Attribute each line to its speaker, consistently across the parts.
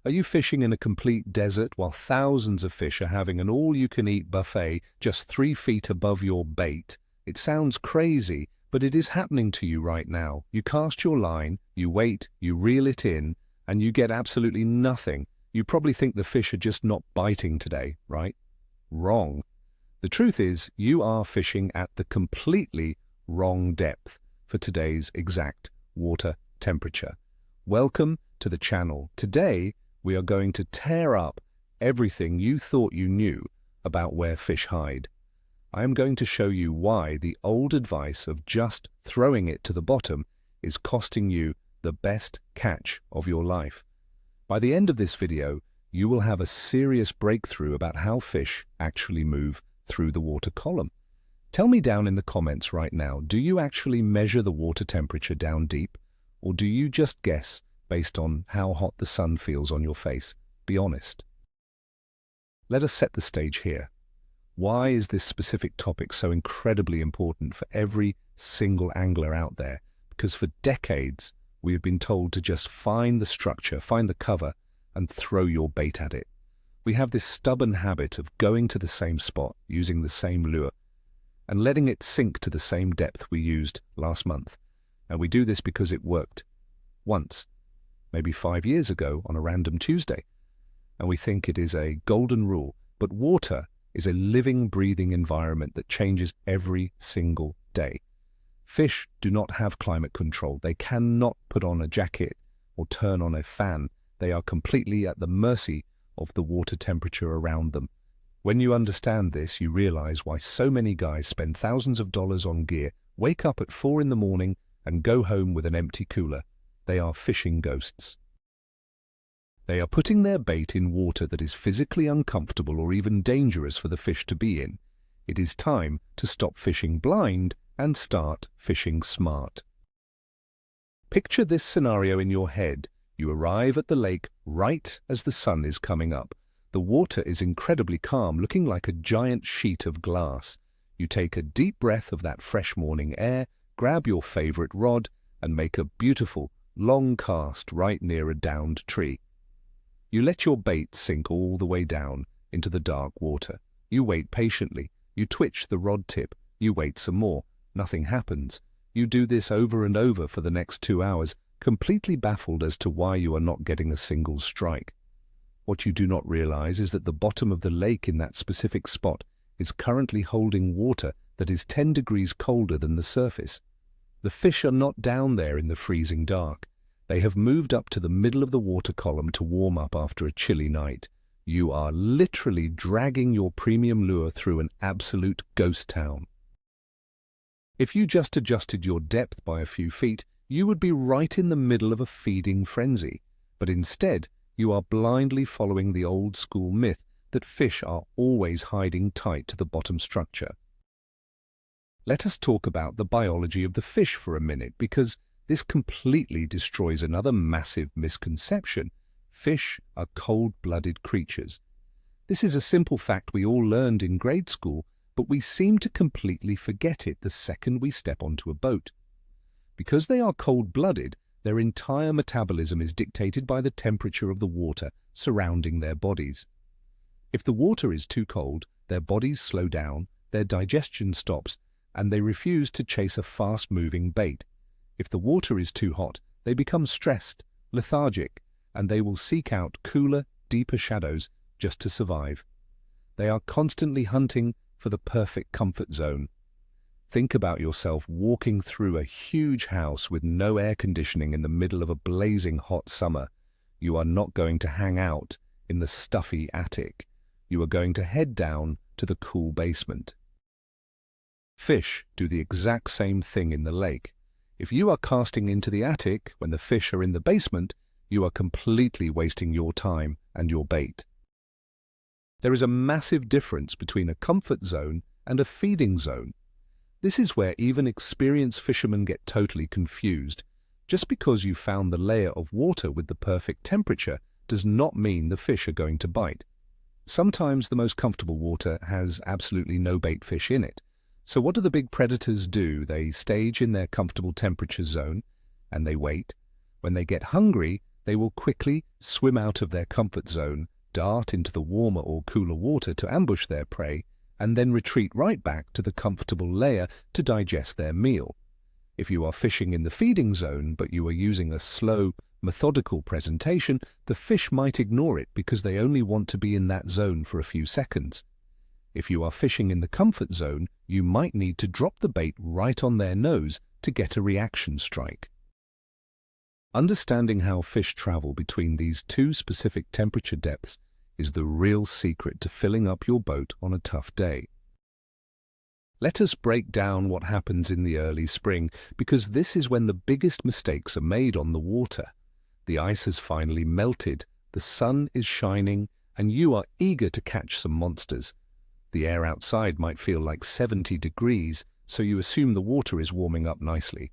Speaker 1: Are you fishing in a complete desert while thousands of fish are having an all-you-can-eat buffet just 3 feet above your bait? It sounds crazy, but it is happening to you right now. You cast your line, you wait, you reel it in, and you get absolutely nothing. You probably think the fish are just not biting today, right? Wrong. The truth is, you are fishing at the completely wrong depth for today's exact water temperature. Welcome to the channel. Today, we are going to tear up everything you thought you knew about where fish hide. I am going to show you why the old advice of just throwing it to the bottom is costing you the best catch of your life. By the end of this video, you will have a serious breakthrough about how fish actually move through the water column. Tell me down in the comments right now, do you actually measure the water temperature down deep, or do you just guess based on how hot the sun feels on your face? Be honest. Let us set the stage here. Why is this specific topic so incredibly important for every single angler out there? Because for decades, we have been told to just find the structure, find the cover, and throw your bait at it. We have this stubborn habit of going to the same spot, using the same lure, and letting it sink to the same depth we used last month. And we do this because it worked once, maybe 5 years ago on a random Tuesday. And we think it is a golden rule, but water is a living, breathing environment that changes every single day. Fish do not have climate control. They cannot put on a jacket or turn on a fan. They are completely at the mercy of the water temperature around them. When you understand this, you realize why so many guys spend thousands of dollars on gear, wake up at 4 in the morning, and go home with an empty cooler. They are fishing ghosts. They are putting their bait in water that is physically uncomfortable or even dangerous for the fish to be in. It is time to stop fishing blind and start fishing smart. Picture this scenario in your head. You arrive at the lake right as the sun is coming up. The water is incredibly calm, looking like a giant sheet of glass. You take a deep breath of that fresh morning air, grab your favorite rod, and make a beautiful, long cast right near a downed tree. You let your bait sink all the way down into the dark water. You wait patiently. You twitch the rod tip. You wait some more. Nothing happens. You do this over and over for the next 2 hours, completely baffled as to why you are not getting a single strike. What you do not realize is that the bottom of the lake in that specific spot is currently holding water that is 10 degrees colder than the surface. The fish are not down there in the freezing dark. They have moved up to the middle of the water column to warm up after a chilly night. You are literally dragging your premium lure through an absolute ghost town. If you just adjusted your depth by a few feet, you would be right in the middle of a feeding frenzy. But instead, you are blindly following the old school myth that fish are always hiding tight to the bottom structure. Let us talk about the biology of the fish for a minute, because this completely destroys another massive misconception. Fish are cold-blooded creatures. This is a simple fact we all learned in grade school, but we seem to completely forget it the second we step onto a boat. Because they are cold-blooded, their entire metabolism is dictated by the temperature of the water surrounding their bodies. If the water is too cold, their bodies slow down, their digestion stops, and they refuse to chase a fast-moving bait. If the water is too hot, they become stressed, lethargic, and they will seek out cooler, deeper shadows just to survive. They are constantly hunting for the perfect comfort zone. Think about yourself walking through a huge house with no air conditioning in the middle of a blazing hot summer. You are not going to hang out in the stuffy attic. You are going to head down to the cool basement. Fish do the exact same thing in the lake. If you are casting into the attic when the fish are in the basement, you are completely wasting your time and your bait. There is a massive difference between a comfort zone and a feeding zone. This is where even experienced fishermen get totally confused. Just because you found the layer of water with the perfect temperature does not mean the fish are going to bite. Sometimes the most comfortable water has absolutely no bait fish in it. So what do the big predators do? They stage in their comfortable temperature zone and they wait. When they get hungry, They will quickly swim out of their comfort zone, dart into the warmer or cooler water to ambush their prey, and then retreat right back to the comfortable layer to digest their meal. If you are fishing in the feeding zone but you are using a slow, methodical presentation, the fish might ignore it because they only want to be in that zone for a few seconds. If you are fishing in the comfort zone, you might need to drop the bait right on their nose to get a reaction strike. Understanding how fish travel between these two specific temperature depths is the real secret to filling up your boat on a tough day. Let us break down what happens in the early spring, because this is when the biggest mistakes are made on the water. The ice has finally melted, the sun is shining, and you are eager to catch some monsters. The air outside might feel like 70 degrees, so you assume the water is warming up nicely.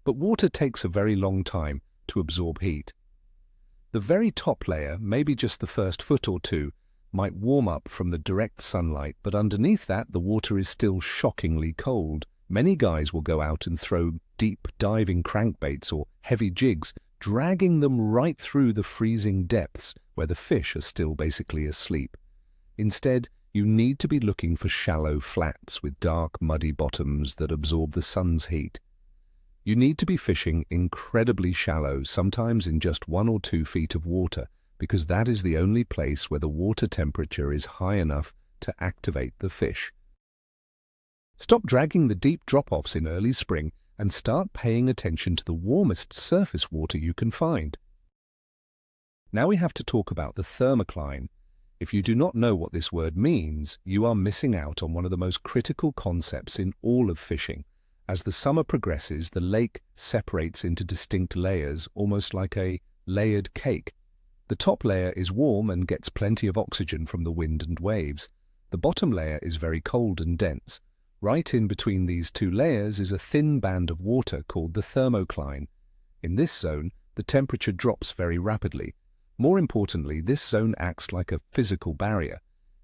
Speaker 1: But water takes a very long time to absorb heat. The very top layer, maybe just the first foot or two, might warm up from the direct sunlight, but underneath that the water is still shockingly cold. Many guys will go out and throw deep diving crankbaits or heavy jigs, dragging them right through the freezing depths where the fish are still basically asleep. Instead, you need to be looking for shallow flats with dark, muddy bottoms that absorb the sun's heat. You need to be fishing incredibly shallow, sometimes in just 1 or 2 feet of water, because that is the only place where the water temperature is high enough to activate the fish. Stop dragging the deep drop-offs in early spring and start paying attention to the warmest surface water you can find. Now we have to talk about the thermocline. If you do not know what this word means, you are missing out on one of the most critical concepts in all of fishing. As the summer progresses, the lake separates into distinct layers, almost like a layered cake. The top layer is warm and gets plenty of oxygen from the wind and waves. The bottom layer is very cold and dense. Right in between these two layers is a thin band of water called the thermocline. In this zone, the temperature drops very rapidly. More importantly, this zone acts like a physical barrier.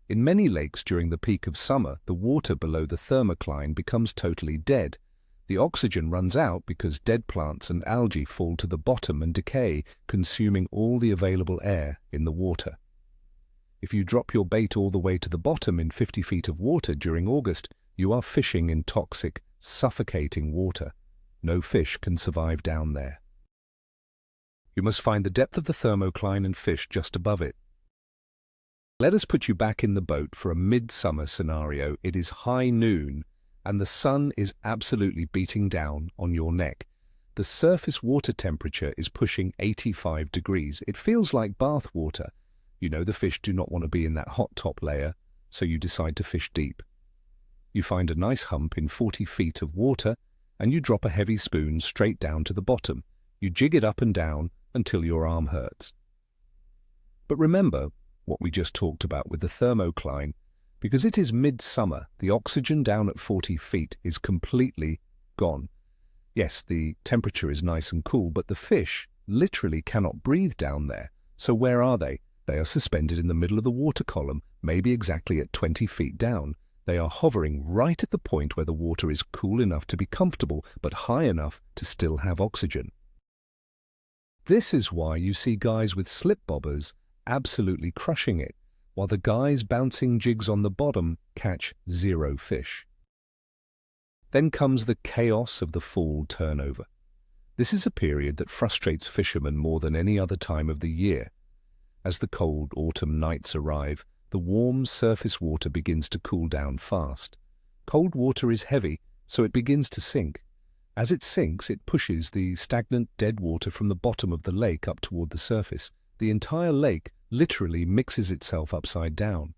Speaker 1: In many lakes during the peak of summer, the water below the thermocline becomes totally dead. The oxygen runs out because dead plants and algae fall to the bottom and decay, consuming all the available air in the water. If you drop your bait all the way to the bottom in 50 feet of water during August, you are fishing in toxic, suffocating water. No fish can survive down there. You must find the depth of the thermocline and fish just above it. Let us put you back in the boat for a midsummer scenario. It is high noon, and the sun is absolutely beating down on your neck. The surface water temperature is pushing 85 degrees. It feels like bath water. You know the fish do not want to be in that hot top layer, so you decide to fish deep. You find a nice hump in 40 feet of water, and you drop a heavy spoon straight down to the bottom. You jig it up and down until your arm hurts. But remember what we just talked about with the thermocline. Because it is midsummer, the oxygen down at 40 feet is completely gone. Yes, the temperature is nice and cool, but the fish literally cannot breathe down there. So where are they? They are suspended in the middle of the water column, maybe exactly at 20 feet down. They are hovering right at the point where the water is cool enough to be comfortable, but high enough to still have oxygen. This is why you see guys with slip bobbers absolutely crushing it, while the guys bouncing jigs on the bottom catch 0 fish. Then comes the chaos of the fall turnover. This is a period that frustrates fishermen more than any other time of the year. As the cold autumn nights arrive, the warm surface water begins to cool down fast. Cold water is heavy, so it begins to sink. As it sinks, it pushes the stagnant dead water from the bottom of the lake up toward the surface. The entire lake literally mixes itself upside down.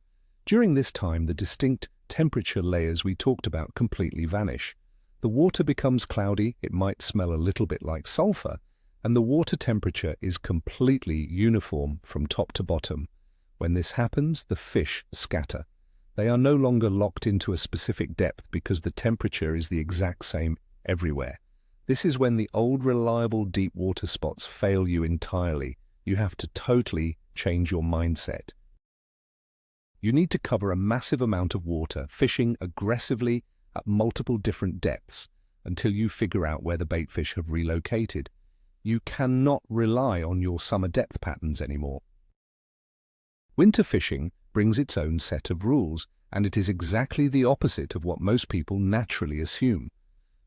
Speaker 1: During this time, the distinct temperature layers we talked about completely vanish. The water becomes cloudy, it might smell a little bit like sulfur, and the water temperature is completely uniform from top to bottom. When this happens, the fish scatter. They are no longer locked into a specific depth because the temperature is the exact same everywhere. This is when the old reliable deep water spots fail you entirely. You have to totally change your mindset. You need to cover a massive amount of water, fishing aggressively at multiple different depths until you figure out where the baitfish have relocated. You cannot rely on your summer depth patterns anymore. Winter fishing brings its own set of rules, and it is exactly the opposite of what most people naturally assume.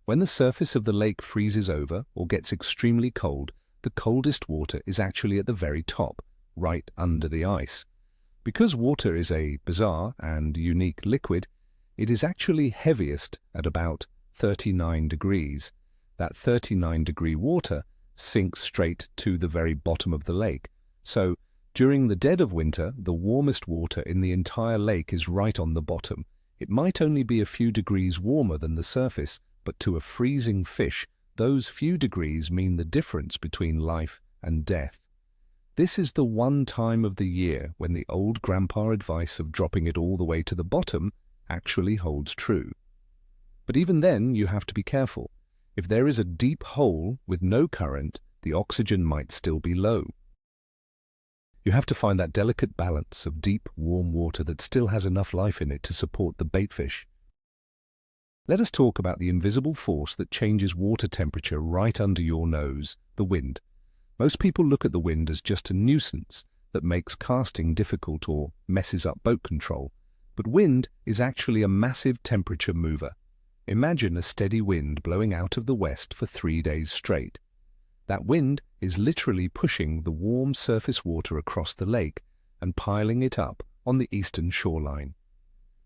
Speaker 1: When the surface of the lake freezes over or gets extremely cold, the coldest water is actually at the very top, right under the ice. Because water is a bizarre and unique liquid, it is actually heaviest at about 39 degrees. That 39-degree water sinks straight to the very bottom of the lake. So, during the dead of winter, the warmest water in the entire lake is right on the bottom. It might only be a few degrees warmer than the surface, but to a freezing fish, those few degrees mean the difference between life and death. This is the one time of the year when the old grandpa advice of dropping it all the way to the bottom actually holds true. But even then, you have to be careful. If there is a deep hole with no current, the oxygen might still be low. You have to find that delicate balance of deep, warm water that still has enough life in it to support the baitfish. Let us talk about the invisible force that changes water temperature right under your nose, the wind. Most people look at the wind as just a nuisance that makes casting difficult or messes up boat control. But wind is actually a massive temperature mover. Imagine a steady wind blowing out of the west for 3 days straight. That wind is literally pushing the warm surface water across the lake and piling it up on the eastern shoreline.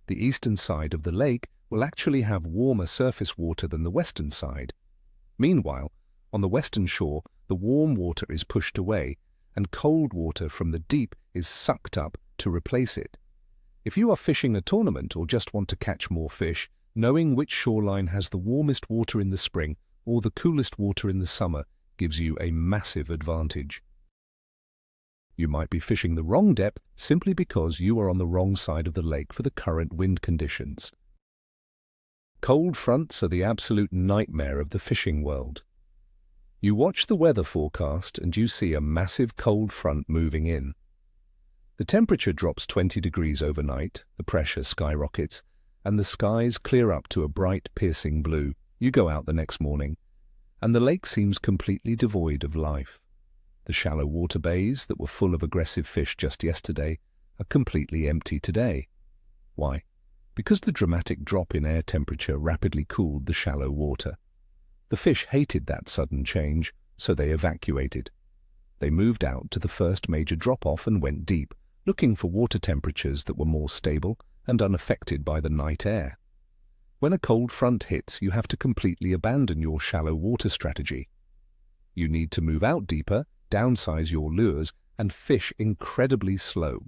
Speaker 1: The eastern side of the lake will actually have warmer surface water than the western side. Meanwhile, on the western shore, the warm water is pushed away, and cold water from the deep is sucked up to replace it. If you are fishing a tournament or just want to catch more fish, knowing which shoreline has the warmest water in the spring or the coolest water in the summer gives you a massive advantage. You might be fishing the wrong depth simply because you are on the wrong side of the lake for the current wind conditions. Cold fronts are the absolute nightmare of the fishing world. You watch the weather forecast and you see a massive cold front moving in. The temperature drops 20 degrees overnight, the pressure skyrockets, and the skies clear up to a bright, piercing blue. You go out the next morning, and the lake seems completely devoid of life. The shallow water bays that were full of aggressive fish just yesterday are completely empty today. Why? Because the dramatic drop in air temperature rapidly cooled the shallow water. The fish hated that sudden change, so they evacuated. They moved out to the first major drop-off and went deep, looking for water temperatures that were more stable and unaffected by the night air. When a cold front hits, you have to completely abandon your shallow water strategy. You need to move out deeper, downsize your lures, and fish incredibly slow.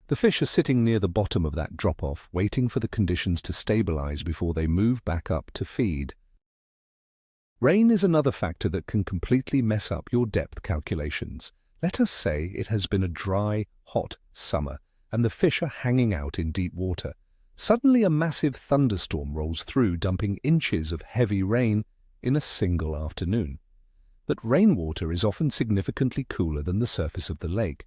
Speaker 1: The fish are sitting near the bottom of that drop-off, waiting for the conditions to stabilize before they move back up to feed. Rain is another factor that can completely mess up your depth calculations. Let us say it has been a dry, hot summer, and the fish are hanging out in deep water. Suddenly a massive thunderstorm rolls through, dumping inches of heavy rain in a single afternoon. That rainwater is often significantly cooler than the surface of the lake.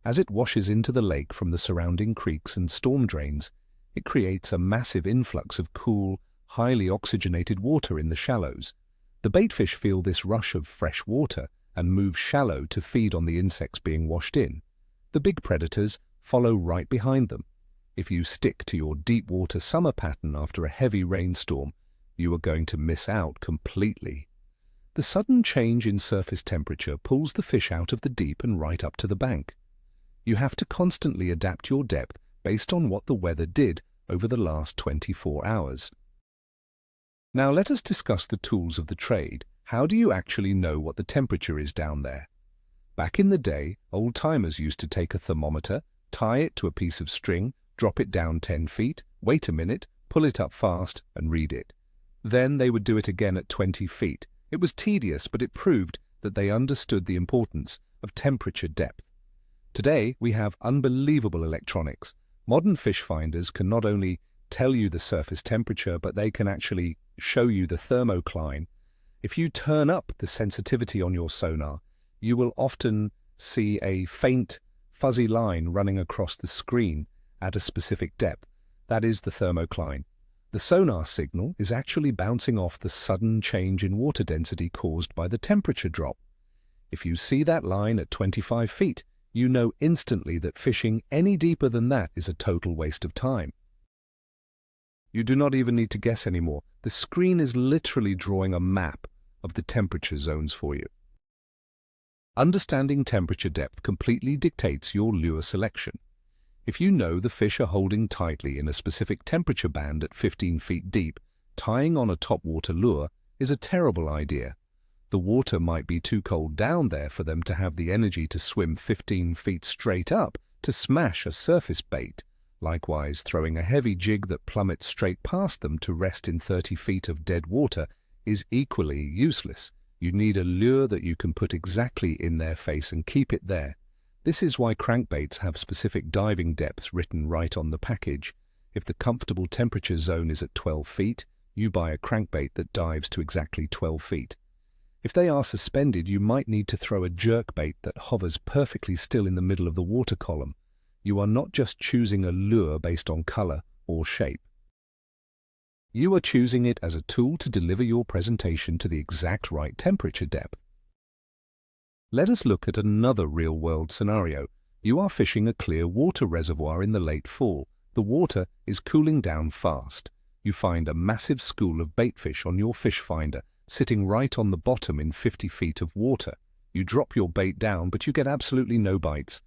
Speaker 1: As it washes into the lake from the surrounding creeks and storm drains, it creates a massive influx of cool, highly oxygenated water in the shallows. The baitfish feel this rush of fresh water and move shallow to feed on the insects being washed in. The big predators follow right behind them. If you stick to your deep water summer pattern after a heavy rainstorm, you are going to miss out completely. The sudden change in surface temperature pulls the fish out of the deep and right up to the bank. You have to constantly adapt your depth based on what the weather did over the last 24 hours. Now let us discuss the tools of the trade. How do you actually know what the temperature is down there? Back in the day, old-timers used to take a thermometer, tie it to a piece of string, drop it down 10 feet, wait a minute, pull it up fast, and read it. Then they would do it again at 20 feet. It was tedious, but it proved that they understood the importance of temperature depth. Today, we have unbelievable electronics. Modern fish finders can not only tell you the surface temperature, but they can actually show you the thermocline. If you turn up the sensitivity on your sonar, you will often see a faint, fuzzy line running across the screen at a specific depth. That is the thermocline. The sonar signal is actually bouncing off the sudden change in water density caused by the temperature drop. If you see that line at 25 feet, you know instantly that fishing any deeper than that is a total waste of time. You do not even need to guess anymore. The screen is literally drawing a map of the temperature zones for you. Understanding temperature depth completely dictates your lure selection. If you know the fish are holding tightly in a specific temperature band at 15 feet deep, tying on a topwater lure is a terrible idea. The water might be too cold down there for them to have the energy to swim 15 feet straight up to smash a surface bait. Likewise, throwing a heavy jig that plummets straight past them to rest in 30 feet of dead water is equally useless. You need a lure that you can put exactly in their face and keep it there. This is why crankbaits have specific diving depths written right on the package. If the comfortable temperature zone is at 12 feet, you buy a crankbait that dives to exactly 12 feet. If they are suspended, you might need to throw a jerkbait that hovers perfectly still in the middle of the water column. You are not just choosing a lure based on color or shape. You are choosing it as a tool to deliver your presentation to the exact right temperature depth. Let us look at another real-world scenario. You are fishing a clear water reservoir in the late fall. The water is cooling down fast. You find a massive school of baitfish on your fish finder, sitting right on the bottom in 50 feet of water. You drop your bait down, but you get absolutely no bites.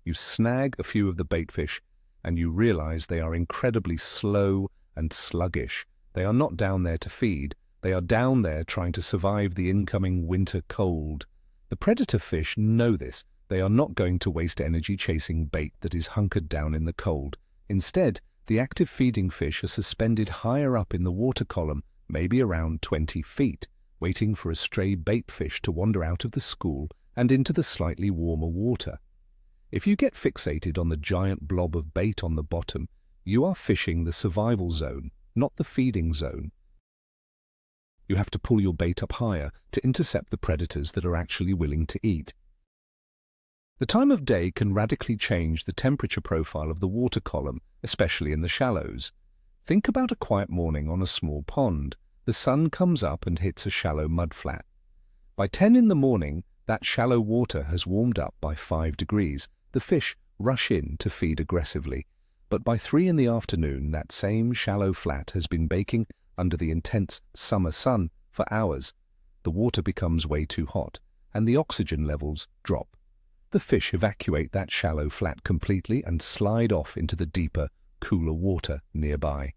Speaker 1: You snag a few of the baitfish, and you realize they are incredibly slow and sluggish. They are not down there to feed. They are down there trying to survive the incoming winter cold. The predator fish know this. They are not going to waste energy chasing bait that is hunkered down in the cold. Instead, the active feeding fish are suspended higher up in the water column, maybe around 20 feet, waiting for a stray baitfish to wander out of the school and into the slightly warmer water. If you get fixated on the giant blob of bait on the bottom, you are fishing the survival zone, not the feeding zone. You have to pull your bait up higher to intercept the predators that are actually willing to eat. The time of day can radically change the temperature profile of the water column, especially in the shallows. Think about a quiet morning on a small pond. The sun comes up and hits a shallow mudflat. By 10 in the morning, that shallow water has warmed up by 5 degrees. The fish rush in to feed aggressively. But by 3 in the afternoon, that same shallow flat has been baking under the intense summer sun for hours. The water becomes way too hot, and the oxygen levels drop. The fish evacuate that shallow flat completely and slide off into the deeper, cooler water nearby.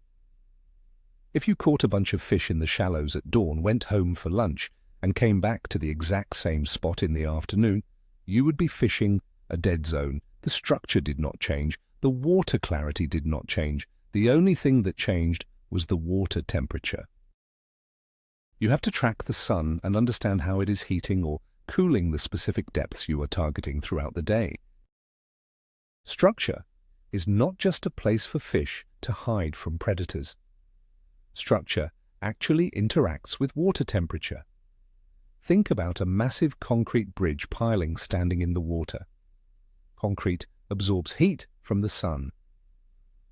Speaker 1: If you caught a bunch of fish in the shallows at dawn, went home for lunch, and came back to the exact same spot in the afternoon, you would be fishing a dead zone. The structure did not change. The water clarity did not change. The only thing that changed was the water temperature. You have to track the sun and understand how it is heating or cooling the specific depths you are targeting throughout the day. Structure is not just a place for fish to hide from predators. Structure actually interacts with water temperature. Think about a massive concrete bridge piling standing in the water. Concrete absorbs heat from the sun.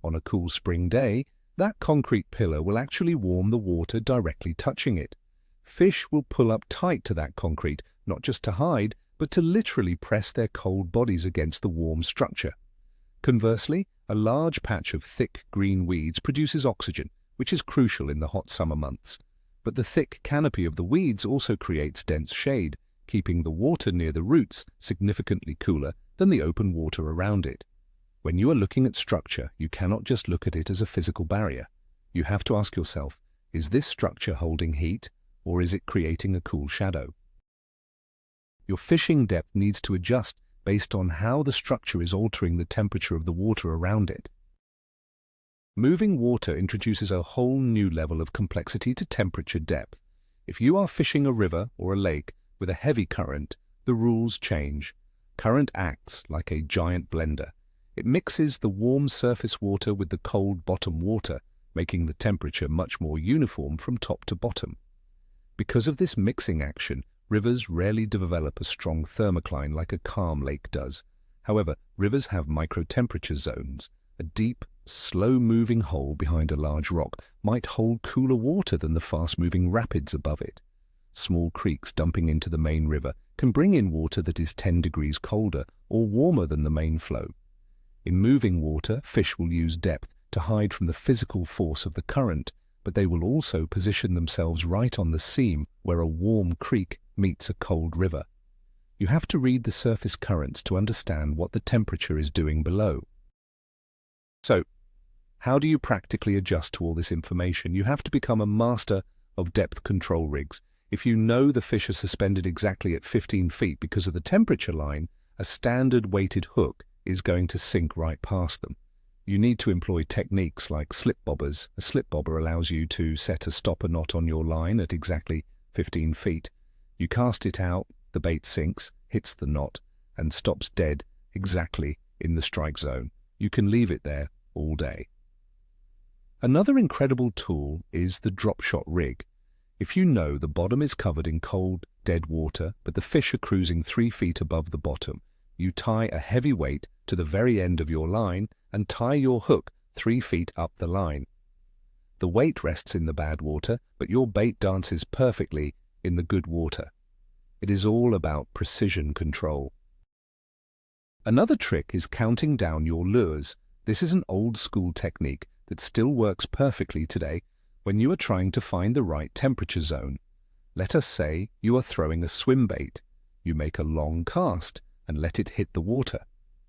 Speaker 1: On a cool spring day, that concrete pillar will actually warm the water directly touching it. Fish will pull up tight to that concrete, not just to hide, but to literally press their cold bodies against the warm structure. Conversely, a large patch of thick green weeds produces oxygen, which is crucial in the hot summer months. But the thick canopy of the weeds also creates dense shade, keeping the water near the roots significantly cooler than the open water around it. When you are looking at structure, you cannot just look at it as a physical barrier. You have to ask yourself, is this structure holding heat, or is it creating a cool shadow? Your fishing depth needs to adjust based on how the structure is altering the temperature of the water around it. Moving water introduces a whole new level of complexity to temperature depth. If you are fishing a river or a lake with a heavy current, the rules change. Current acts like a giant blender. It mixes the warm surface water with the cold bottom water, making the temperature much more uniform from top to bottom. Because of this mixing action, rivers rarely develop a strong thermocline like a calm lake does. However, rivers have micro-temperature zones, a deep, slow-moving hole behind a large rock might hold cooler water than the fast-moving rapids above it. Small creeks dumping into the main river can bring in water that is 10 degrees colder or warmer than the main flow. In moving water, fish will use depth to hide from the physical force of the current, but they will also position themselves right on the seam where a warm creek meets a cold river. You have to read the surface currents to understand what the temperature is doing below. So, how do you practically adjust to all this information? You have to become a master of depth control rigs. If you know the fish are suspended exactly at 15 feet because of the temperature line, a standard weighted hook is going to sink right past them. You need to employ techniques like slip bobbers. A slip bobber allows you to set a stopper knot on your line at exactly 15 feet. You cast it out, the bait sinks, hits the knot, and stops dead exactly in the strike zone. You can leave it there all day. Another incredible tool is the drop shot rig. If you know the bottom is covered in cold, dead water, but the fish are cruising 3 feet above the bottom, you tie a heavy weight to the very end of your line and tie your hook 3 feet up the line. The weight rests in the bad water, but your bait dances perfectly in the good water. It is all about precision control. Another trick is counting down your lures. This is an old-school technique that still works perfectly today when you are trying to find the right temperature zone. Let us say you are throwing a swim bait. You make a long cast and let it hit the water.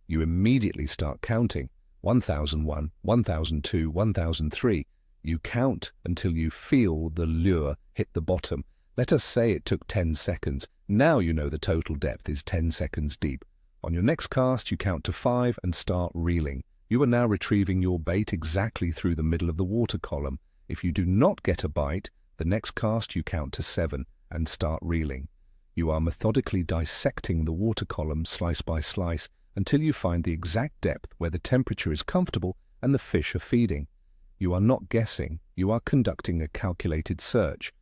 Speaker 1: You immediately start counting. 1001, 1002, 1003. You count until you feel the lure hit the bottom. Let us say it took 10 seconds. Now you know the total depth is 10 seconds deep. On your next cast, you count to 5 and start reeling. You are now retrieving your bait exactly through the middle of the water column. If you do not get a bite, the next cast you count to 7 and start reeling. You are methodically dissecting the water column slice by slice until you find the exact depth where the temperature is comfortable and the fish are feeding. You are not guessing, you are conducting a calculated search.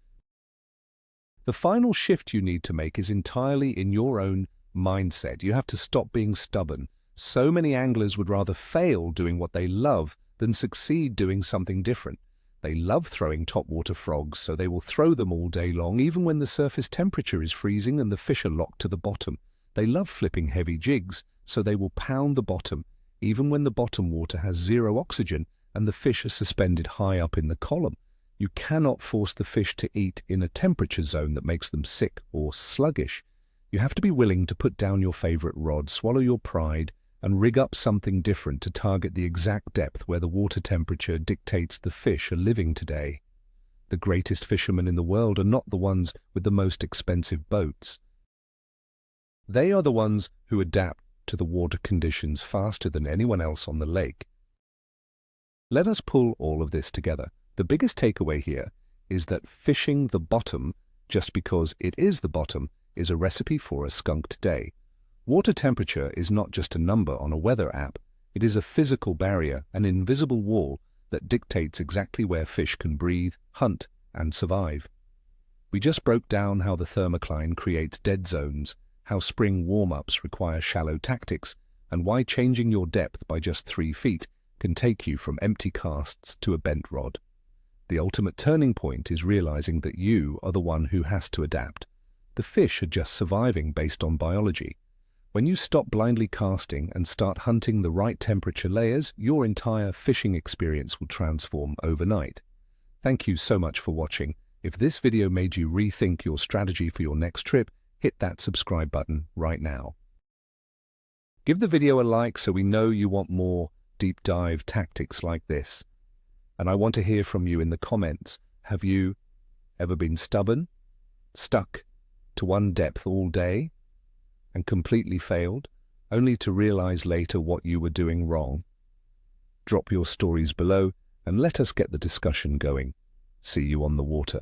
Speaker 1: The final shift you need to make is entirely in your own mindset. You have to stop being stubborn. So many anglers would rather fail doing what they love than succeed doing something different. They love throwing topwater frogs, so they will throw them all day long, even when the surface temperature is freezing and the fish are locked to the bottom. They love flipping heavy jigs, so they will pound the bottom, even when the bottom water has zero oxygen and the fish are suspended high up in the column. You cannot force the fish to eat in a temperature zone that makes them sick or sluggish. You have to be willing to put down your favorite rod, swallow your pride, and rig up something different to target the exact depth where the water temperature dictates the fish are living today. The greatest fishermen in the world are not the ones with the most expensive boats. They are the ones who adapt to the water conditions faster than anyone else on the lake. Let us pull all of this together. The biggest takeaway here is that fishing the bottom, just because it is the bottom, is a recipe for a skunked day. Water temperature is not just a number on a weather app. It is a physical barrier, an invisible wall that dictates exactly where fish can breathe, hunt, and survive. We just broke down how the Thermocline creates dead zones, how spring warm-ups require shallow tactics, and why changing your depth by just 3 feet can take you from empty casts to a bent rod. The ultimate turning point is realizing that you are the one who has to adapt. The fish are just surviving based on biology. When you stop blindly casting and start hunting the right temperature layers, your entire fishing experience will transform overnight. Thank you so much for watching. If this video made you rethink your strategy for your next trip, hit that subscribe button right now. Give the video a like so we know you want more deep dive tactics like this. And I want to hear from you in the comments. Have you ever been stubborn, stuck to one depth all day, and completely failed, only to realize later what you were doing wrong? Drop your stories below and let us get the discussion going. See you on the water.